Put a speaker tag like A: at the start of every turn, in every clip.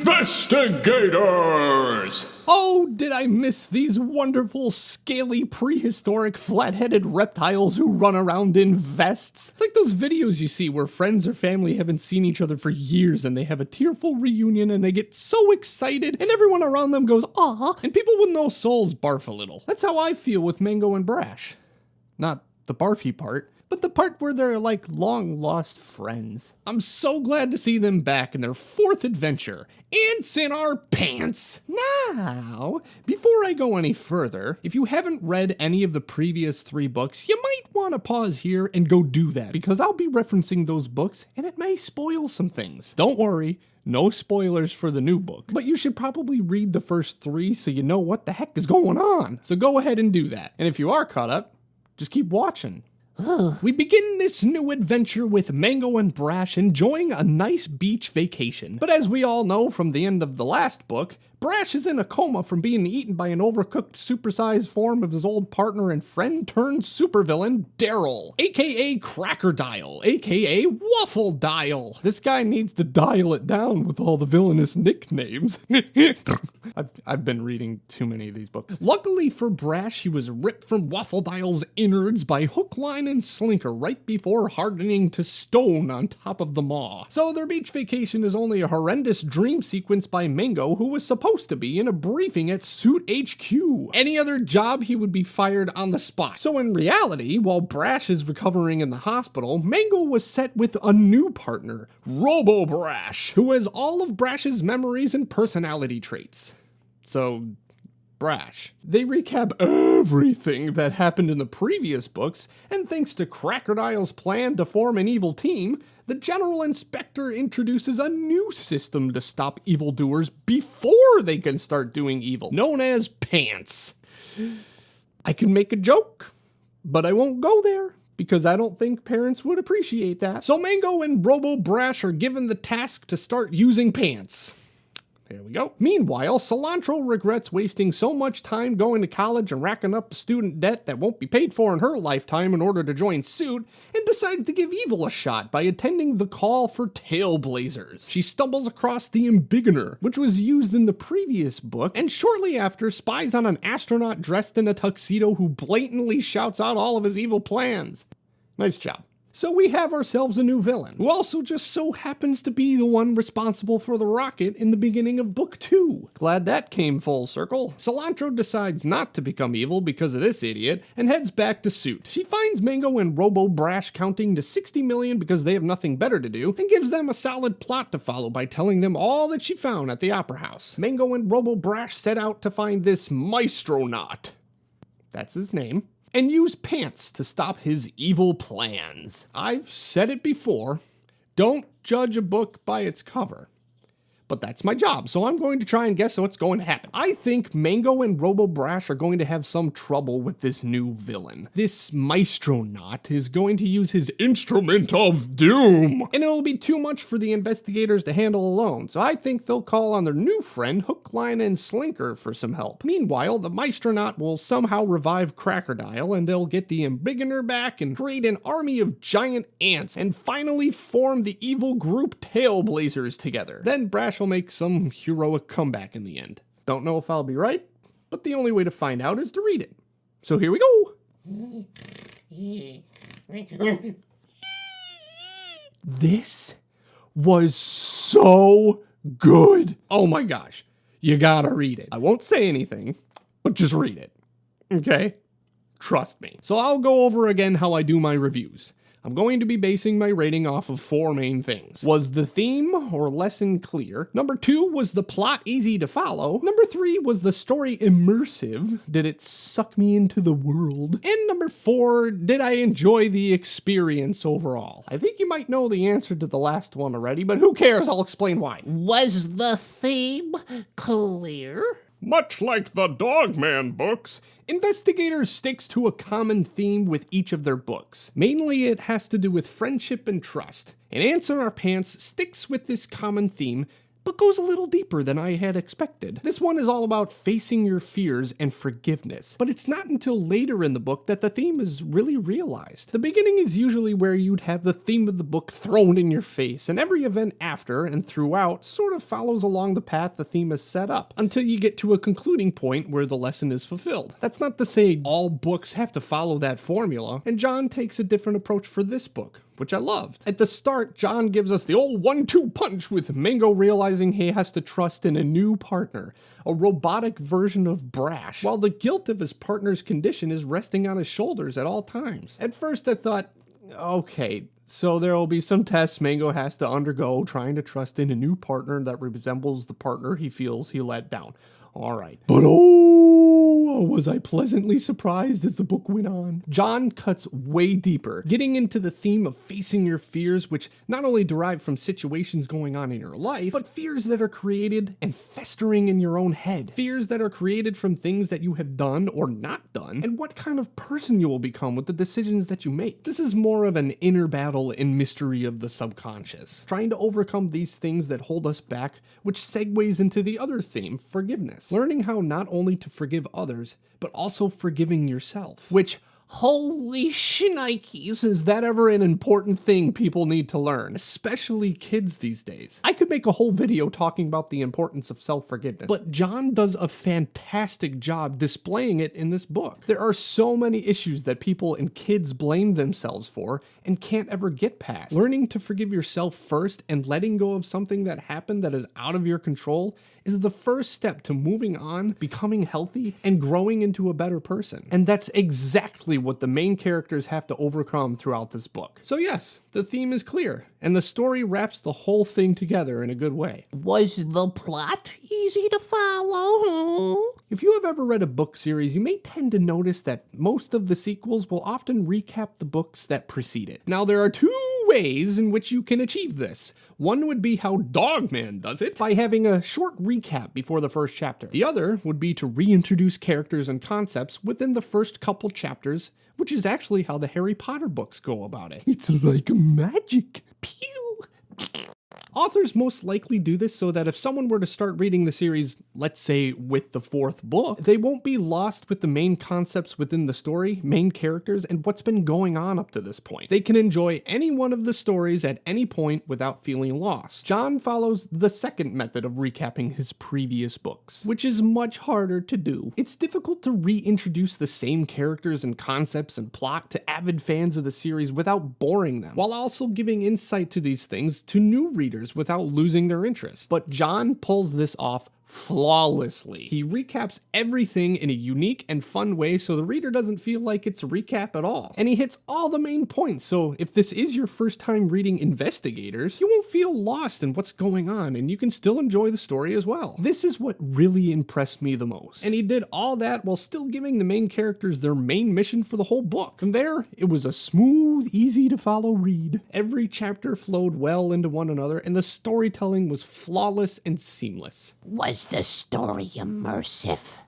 A: InvestiGators!
B: Oh, did I miss these wonderful, scaly, prehistoric, flat-headed reptiles who run around in vests? It's like those videos you see where friends or family haven't seen each other for years and they have a tearful reunion and they get so excited and everyone around them goes, "Aw," and people with no souls barf a little. That's how I feel with Mango and Brash. Not the barfy part, but the part where they're like long-lost friends. I'm so glad to see them back in their fourth adventure. Ants in Our Pants! Now, before I go any further, if you haven't read any of the previous 3 books, you might want to pause here and go do that, because I'll be referencing those books and it may spoil some things. Don't worry, no spoilers for the new book, but you should probably read the first 3 so you know what the heck is going on. So go ahead and do that. And if you are caught up, just keep watching. We begin this new adventure with Mango and Brash enjoying a nice beach vacation. But as we all know from the end of the last book, Brash is in a coma from being eaten by an overcooked, supersized form of his old partner and friend turned supervillain, Daryl, aka Crackerdile, aka Waffle Dial. This guy needs to dial it down with all the villainous nicknames. I've been reading too many of these books. Luckily for Brash, he was ripped from Waffle Dial's innards by hook, line, and sinker right before hardening to stone on top of the maw. So their beach vacation is only a horrendous dream sequence by Mango, who was supposed to be in a briefing at Suit HQ. Any other job, he would be fired on the spot. So in reality, while Brash is recovering in the hospital, Mango was set with a new partner, Robo Brash, who has all of Brash's memories and personality traits. So, Brash. They recap everything that happened in the previous books, and thanks to Crackerdile's plan to form an evil team, the General Inspector introduces a new system to stop evildoers before they can start doing evil, known as P.A.N.T.S. I can make a joke, but I won't go there, because I don't think parents would appreciate that. So Mango and Robo Brash are given the task to start using P.A.N.T.S. There we go. Meanwhile, Cilantro regrets wasting so much time going to college and racking up student debt that won't be paid for in her lifetime in order to join suit, and decides to give evil a shot by attending the call for Tailblazers. She stumbles across the Embiggener, which was used in the previous book, and shortly after spies on an astronaut dressed in a tuxedo who blatantly shouts out all of his evil plans. Nice job. So we have ourselves a new villain, who also just so happens to be the one responsible for the rocket in the beginning of book 2. Glad that came full circle. Cilantro decides not to become evil because of this idiot, and heads back to suit. She finds Mango and Robo Brash counting to 60 million because they have nothing better to do, and gives them a solid plot to follow by telling them all that she found at the Opera House. Mango and Robo Brash set out to find this Maestronaut. That's his name. And use P.A.N.T.S. to stop his evil plans. I've said it before, don't judge a book by its cover. But that's my job, so I'm going to try and guess what's going to happen. I think Mango and Robo Brash are going to have some trouble with this new villain. This Maestronaut is going to use his Instrument of Doom, and it'll be too much for the investigators to handle alone, so I think they'll call on their new friend Hook, Line, and Slinker for some help. Meanwhile, the Maestronaut will somehow revive Crackerdile, and they'll get the Embiggener back and create an army of giant ants, and finally form the evil group Tailblazers together. Then Brash will make some heroic comeback in the end. Don't know if I'll be right, but the only way to find out is to read it. So here we go. This was so good. Oh my gosh. You gotta read it. I won't say anything, but just read it. Okay? Trust me. So I'll go over again how I do my reviews. I'm going to be basing my rating off of 4 main things. Was the theme or lesson clear? Number 2, was the plot easy to follow? Number 3, was the story immersive? Did it suck me into the world? And number 4, did I enjoy the experience overall? I think you might know the answer to the last one already, but who cares? I'll explain why.
C: Was the theme clear?
A: Much like the Dogman books, InvestiGators sticks to a common theme with each of their books. Mainly it has to do with friendship and trust, and Our P.A.N.T.S sticks with this common theme
B: but goes a little deeper than I had expected. This one is all about facing your fears and forgiveness, but it's not until later in the book that the theme is really realized. The beginning is usually where you'd have the theme of the book thrown in your face, and every event after and throughout sort of follows along the path the theme has set up, until you get to a concluding point where the lesson is fulfilled. That's not to say all books have to follow that formula, and John takes a different approach for this book, which I loved. At the start, John gives us the old 1-2 punch with Mango realizing he has to trust in a new partner, a robotic version of Brash, while the guilt of his partner's condition is resting on his shoulders at all times. At first I thought, okay, so there will be some tests Mango has to undergo trying to trust in a new partner that resembles the partner he feels he let down. All right. But was I pleasantly surprised as the book went on. John cuts way deeper, getting into the theme of facing your fears, which not only derive from situations going on in your life, but fears that are created and festering in your own head. Fears that are created from things that you have done or not done, and what kind of person you will become with the decisions that you make. This is more of an inner battle and mystery of the subconscious, trying to overcome these things that hold us back, which segues into the other theme, forgiveness. Learning how not only to forgive others, but also forgiving yourself. Which, holy shnikes, is that ever an important thing people need to learn? Especially kids these days. I could make a whole video talking about the importance of self-forgiveness, but John does a fantastic job displaying it in this book. There are so many issues that people and kids blame themselves for and can't ever get past. Learning to forgive yourself first and letting go of something that happened that is out of your control is the first step to moving on, becoming healthy, and growing into a better person. And that's exactly what the main characters have to overcome throughout this book. So yes, the theme is clear, and the story wraps the whole thing together in a good way.
C: Was the plot easy to follow?
B: If you have ever read a book series, you may tend to notice that most of the sequels will often recap the books that precede it. Now, there are two ways in which you can achieve this. One would be how Dogman does it, by having a short recap before the first chapter. The other would be to reintroduce characters and concepts within the first couple chapters, which is actually how the Harry Potter books go about it. It's like magic. Pew! Authors most likely do this so that if someone were to start reading the series, let's say with the fourth book, they won't be lost with the main concepts within the story, main characters, and what's been going on up to this point. They can enjoy any one of the stories at any point without feeling lost. John follows the second method of recapping his previous books, which is much harder to do. It's difficult to reintroduce the same characters and concepts and plot to avid fans of the series without boring them, while also giving insight to these things to new readers without losing their interest. But John pulls this off flawlessly. He recaps everything in a unique and fun way so the reader doesn't feel like it's a recap at all. And he hits all the main points, so if this is your first time reading InvestiGators, you won't feel lost in what's going on and you can still enjoy the story as well. This is what really impressed me the most. And he did all that while still giving the main characters their main mission for the whole book. From there, it was a smooth, easy to follow read. Every chapter flowed well into one another and the storytelling was flawless and seamless.
C: Was the story immersive?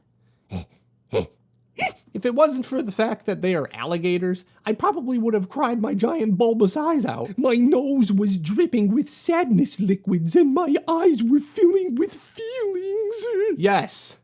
B: If it wasn't for the fact that they are alligators, I probably would have cried my giant bulbous eyes out. My nose was dripping with sadness liquids and my eyes were filling with feelings. Yes.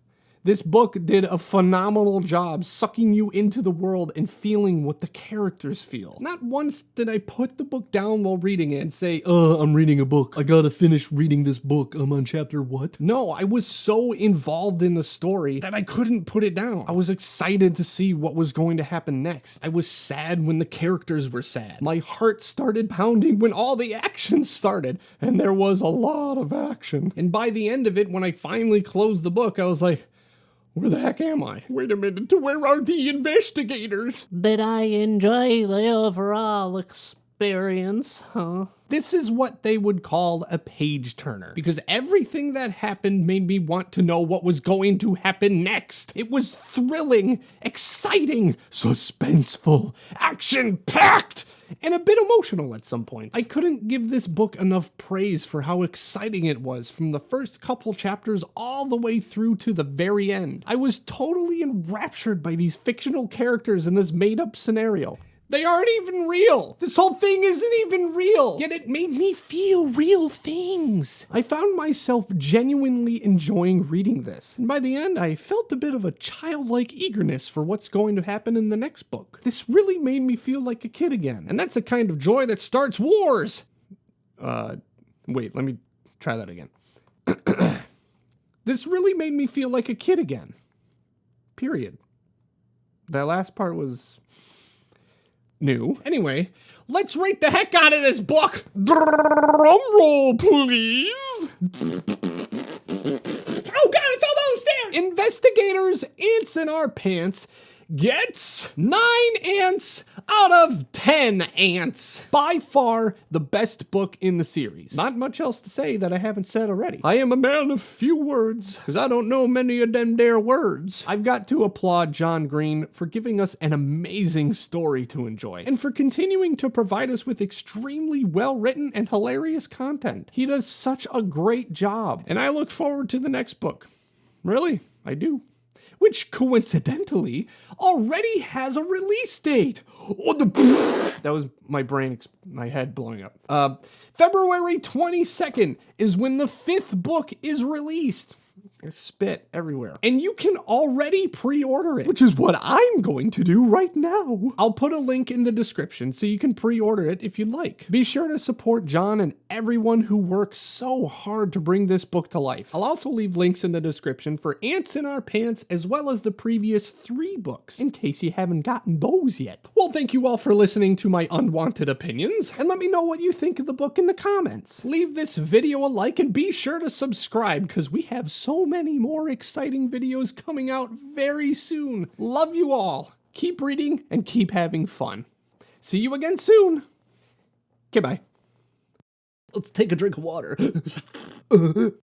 B: This book did a phenomenal job sucking you into the world and feeling what the characters feel. Not once did I put the book down while reading it and say, I'm reading a book. I gotta finish reading this book. I'm on chapter what? No, I was so involved in the story that I couldn't put it down. I was excited to see what was going to happen next. I was sad when the characters were sad. My heart started pounding when all the action started, and there was a lot of action. And by the end of it, when I finally closed the book, I was like, where the heck am I? Wait a minute, where are the investigators?
C: Did I enjoy the overall experience, huh?
B: This is what they would call a page turner, because everything that happened made me want to know what was going to happen next. It was thrilling, exciting, suspenseful, action-packed, and a bit emotional at some points. I couldn't give this book enough praise for how exciting it was from the first couple chapters all the way through to the very end. I was totally enraptured by these fictional characters in this made-up scenario. They aren't even real. This whole thing isn't even real. Yet it made me feel real things. I found myself genuinely enjoying reading this. And by the end, I felt a bit of a childlike eagerness for what's going to happen in the next book. This really made me feel like a kid again. And that's a kind of joy that starts wars. Wait, let me try that again. This really made me feel like a kid again. Period. That last part was new. Anyway, let's rate the heck out of this book. Drum roll, please. Oh God, I fell down the stairs. InvestiGators, Ants in Our Pants gets 9 ants out of 10 ants. By far the best book in the series. Not much else to say that I haven't said already. I am a man of few words, because I don't know many of them there words. I've got to applaud John Green for giving us an amazing story to enjoy, and for continuing to provide us with extremely well-written and hilarious content. He does such a great job, and I look forward to the next book. Really, I do. Which coincidentally already has a release date. Oh, that was my head blowing up. February 22nd is when the 5th book is released. I spit everywhere. And you can already pre-order it, which is what I'm going to do right now. I'll put a link in the description so you can pre-order it if you'd like. Be sure to support John and everyone who works so hard to bring this book to life. I'll also leave links in the description for Ants in Our Pants as well as the previous 3 books, in case you haven't gotten those yet. Well, thank you all for listening to my unwanted opinions, and let me know what you think of the book in the comments. Leave this video a like and be sure to subscribe, because we have so many more exciting videos coming out very soon. Love you all. Keep reading and keep having fun. See you again soon. Okay, bye. Let's take a drink of water.